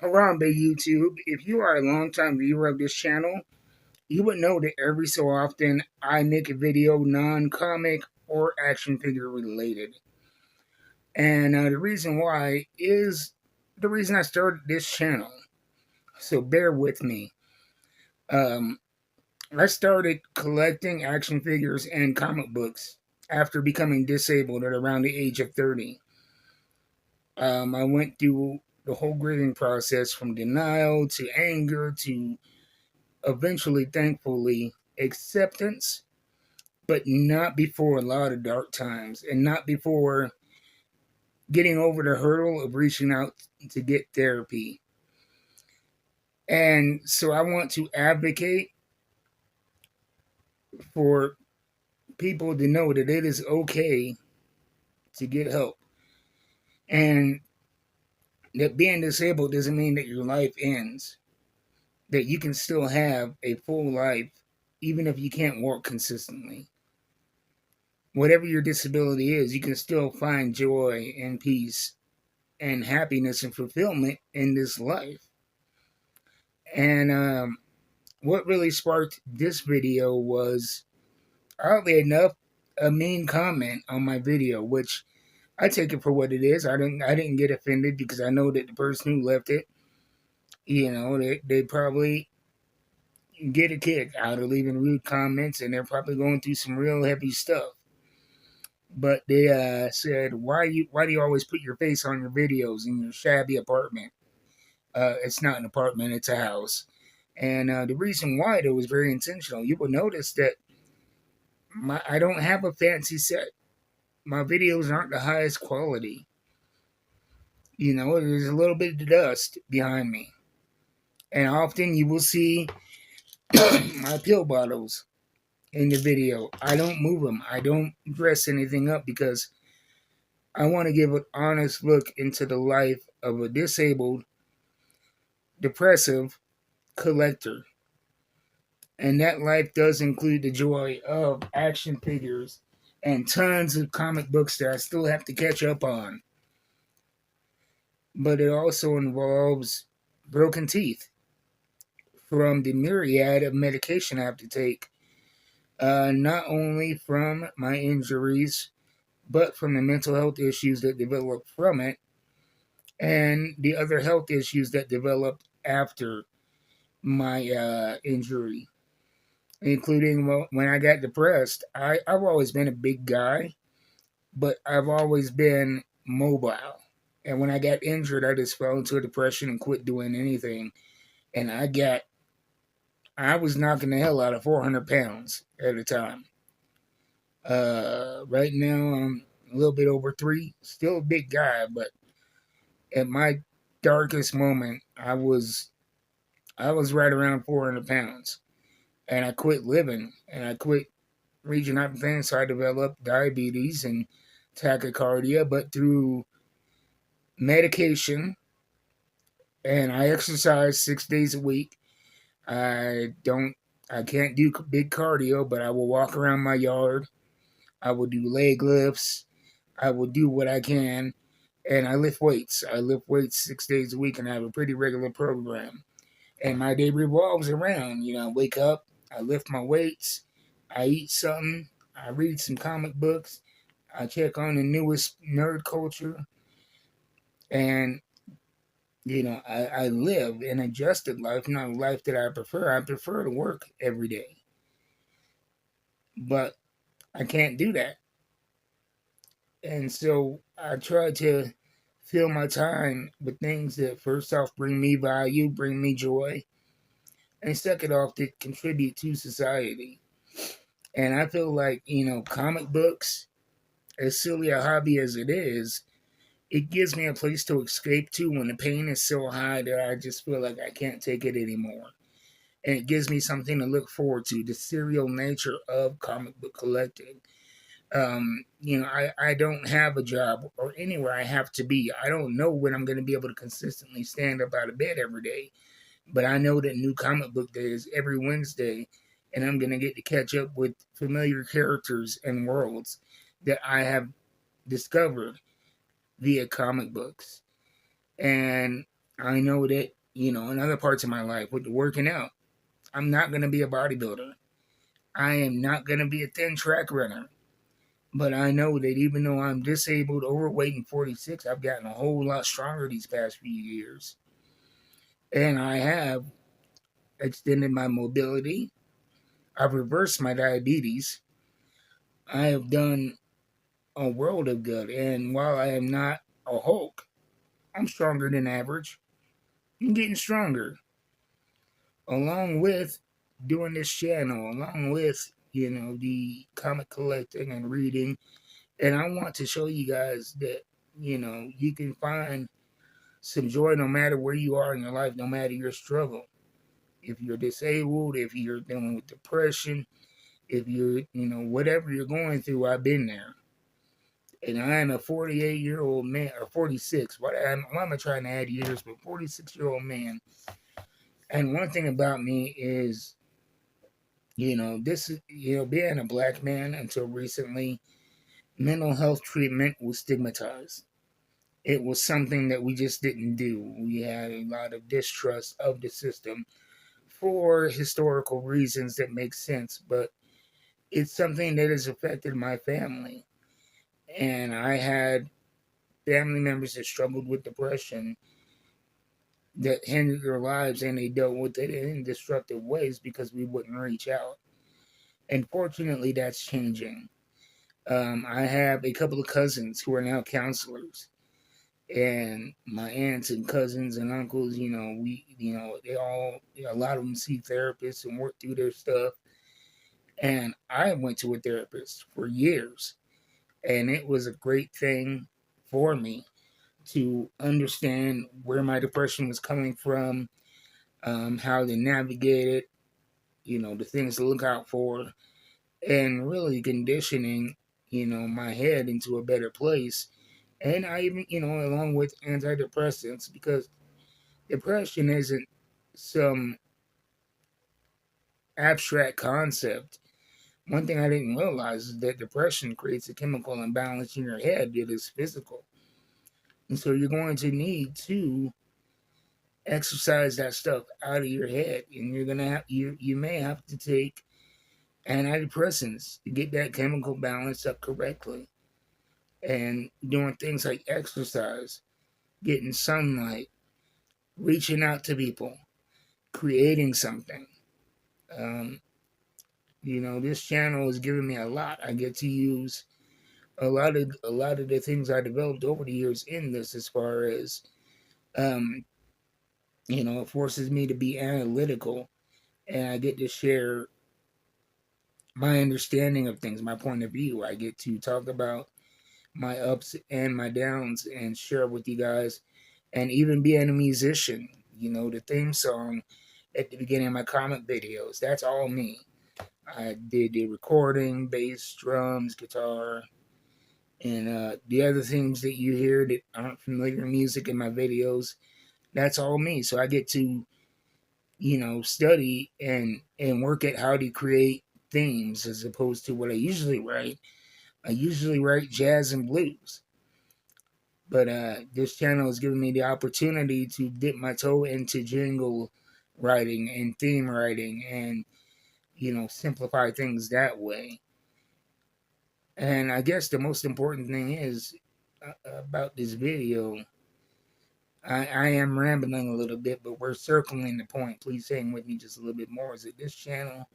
Harambe YouTube. If you are a longtime viewer of this channel, you would know that every so often I make a video non-comic or action figure related. And the reason why is the reason I started this channel. So bear with me. Um, I started collecting action figures and comic books after becoming disabled at around the age of 30. I went through the whole grieving process from denial to anger to eventually, thankfully, acceptance, but not before a lot of dark times and not before getting over the hurdle of reaching out to get therapy. And so I want to advocate for people to know that it is okay to get help. And that being disabled doesn't mean that your life ends. That you can still have a full life even if you can't walk consistently. Whatever your disability is, you can still find joy and peace and happiness and fulfillment in this life. And what really sparked this video was, oddly enough, a mean comment on my video, which I take it for what it is. I didn't get offended because I know that the person who left it, they probably get a kick out of leaving rude comments, and they're probably going through some real heavy stuff. But they said, why do you always put your face on your videos in your shabby apartment? It's not an apartment, it's a house. And the reason why, though, was very intentional. You will notice that I don't have a fancy set. My videos aren't the highest quality. There's a little bit of dust behind me. And often you will see my pill bottles in the video. I don't move them. I don't dress anything up because I want to give an honest look into the life of a disabled, depressive collector. And that life does include the joy of action figures and tons of comic books that I still have to catch up on. But it also involves broken teeth from the myriad of medication I have to take, not only from my injuries, but from the mental health issues that developed from it and the other health issues that developed after my injury, including when I got depressed. I've always been a big guy, but I've always been mobile. And when I got injured, I just fell into a depression and quit doing anything. And I was knocking the hell out of 400 pounds at a time. Right now, I'm a little bit over 3. Still a big guy, but at my darkest moment, I was right around 400 pounds. And I quit living, and I quit reaching out and things, so I developed diabetes and tachycardia, but through medication, and I exercise 6 days a week. I can't do big cardio, but I will walk around my yard. I will do leg lifts. I will do what I can, and I lift weights. I lift weights 6 days a week, and I have a pretty regular program. And my day revolves around, I wake up, I lift my weights, I eat something, I read some comic books, I check on the newest nerd culture, and I live an adjusted life, not a life that I prefer. I prefer to work every day, but I can't do that. And so I try to fill my time with things that, first off, bring me value, bring me joy, and second off, that contribute to society. And I feel like, comic books, as silly a hobby as it is, it gives me a place to escape to when the pain is so high that I just feel like I can't take it anymore. And it gives me something to look forward to, the serial nature of comic book collecting. I don't have a job or anywhere I have to be. I don't know when I'm going to be able to consistently stand up out of bed every day. But I know that New Comic Book Day is every Wednesday, and I'm going to get to catch up with familiar characters and worlds that I have discovered via comic books. And I know that, in other parts of my life with the working out, I'm not going to be a bodybuilder. I am not going to be a thin track runner. But I know that even though I'm disabled, overweight, and 46, I've gotten a whole lot stronger these past few years. And I have extended my mobility. I've reversed my diabetes. I have done a world of good. And while I am not a Hulk, I'm stronger than average. I'm getting stronger. Along with doing this channel, along with, the comic collecting and reading. And I want to show you guys that, you can find some joy no matter where you are in your life, no matter your struggle. If you're disabled, if you're dealing with depression, if you're, whatever you're going through, I've been there. And I'm a 48-year-old man, or 46. Why am I trying to add years? But 46-year-old man. And one thing about me is, this is, being a black man until recently, mental health treatment was stigmatized. It was something that we just didn't do. We had a lot of distrust of the system for historical reasons that make sense, but it's something that has affected my family. And I had family members that struggled with depression that ended their lives, and they dealt with it in destructive ways because we wouldn't reach out. And fortunately, that's changing. I have a couple of cousins who are now counselors, and my aunts and cousins and uncles. They all, a lot of them see therapists and work through their stuff. And I went to a therapist for years, and it was a great thing for me to understand where my depression was coming from, how to navigate it, the things to look out for, and really conditioning, my head into a better place. And I even, along with antidepressants, because depression isn't some abstract concept. One thing I didn't realize is that depression creates a chemical imbalance in your head that is physical. And so you're going to need to exercise that stuff out of your head. And you're gonna have you may have to take antidepressants to get that chemical balance up correctly. And doing things like exercise, getting sunlight, reaching out to people, creating something. Um, this channel has given me a lot. I get to use a lot of the things I developed over the years in this, as far as um, it forces me to be analytical, and I get to share my understanding of things, my point of view. I get to talk about my ups and my downs and share with you guys, and even being a musician. The theme song at the beginning of my comic videos, that's all me. I did the recording, bass, drums, guitar, and the other things that you hear that aren't familiar music in my videos, that's all me. So I get to, study and work at how to create themes as opposed to what I usually write. I usually write jazz and blues. But this channel has given me the opportunity to dip my toe into jingle writing and theme writing, and, simplify things that way. And I guess the most important thing is about this video. I am rambling a little bit, but we're circling the point. Please hang with me just a little bit more. Is that this channel,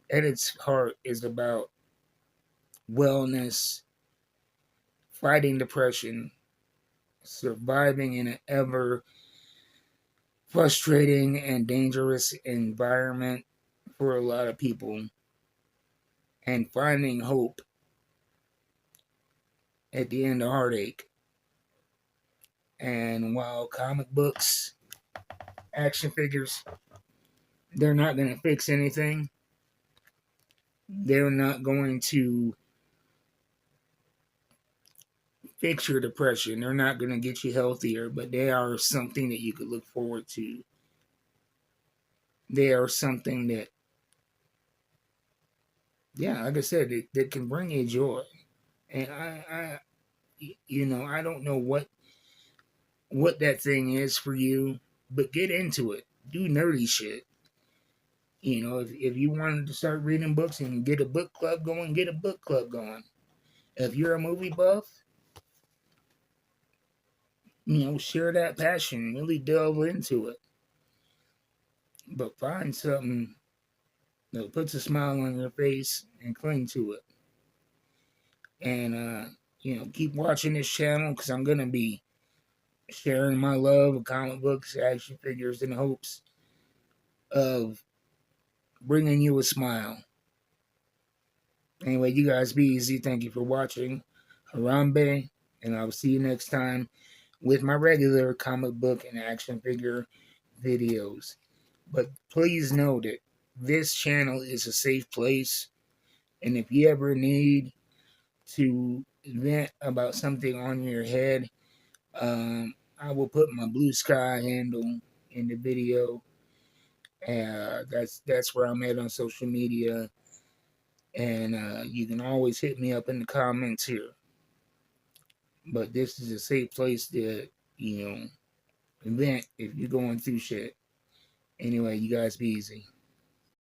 at its heart, is about wellness, fighting depression, surviving in an ever frustrating and dangerous environment for a lot of people, and finding hope at the end of heartache. And while comic books, action figures, they're not going to fix anything. They're not going to fix your depression. They're not going to get you healthier, but they are something that you could look forward to. They are something that, yeah, like I said, that can bring you joy. And I don't know what that thing is for you, but get into it. Do nerdy shit. You know, if you wanted to start reading books and get a book club going, get a book club going. If you're a movie buff, you know, share that passion, really delve into it. But find something that puts a smile on your face and cling to it. And, you know, keep watching this channel because I'm going to be sharing my love of comic books, action figures, in hopes of bringing you a smile. Anyway, you guys be easy. Thank you for watching. Harambe, and I'll see you next time with my regular comic book and action figure videos. But please know that this channel is a safe place, and if you ever need to vent about something on your head, I will put my Blue Sky handle in the video. That's where I'm at on social media, and you can always hit me up in the comments here. But this is a safe place to, you know, vent if you're going through shit. Anyway, you guys be easy.